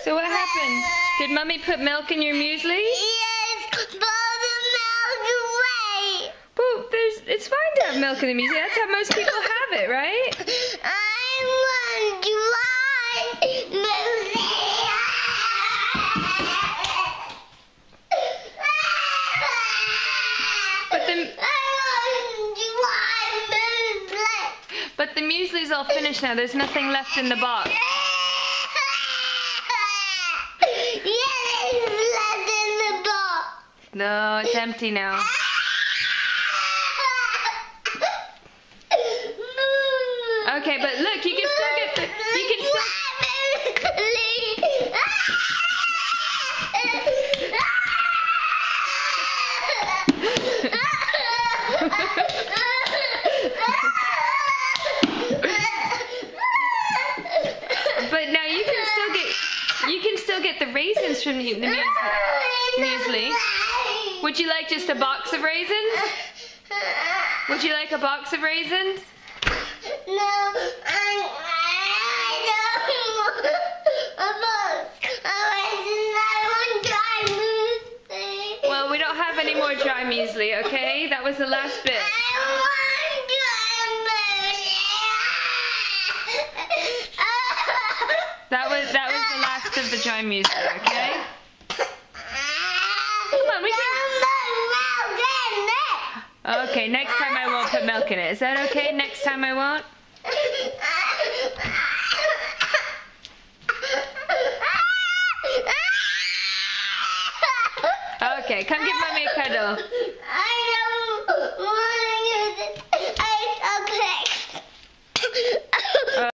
So what happened? Did Mummy put milk in your muesli? Yes, but the milk away. Well, it's fine to have milk in the muesli. That's how most people have it, right? I want dry milk. But the muesli's all finished now. There's nothing left in the box. No, it's empty now. Okay, but look, you can still get the... You can still... But now you can still get the raisins from the muesli. Would you like just a box of raisins? Would you like a box of raisins? No, I don't want a box of raisins. I want dry muesli. Well, we don't have any more dry muesli, okay? That was the last bit. I want dry muesli. That was the last of the dry muesli, okay? Come on, we can... Okay, next time I won't put milk in it. Is that okay? Next time I won't? Okay, come give Mommy a cuddle.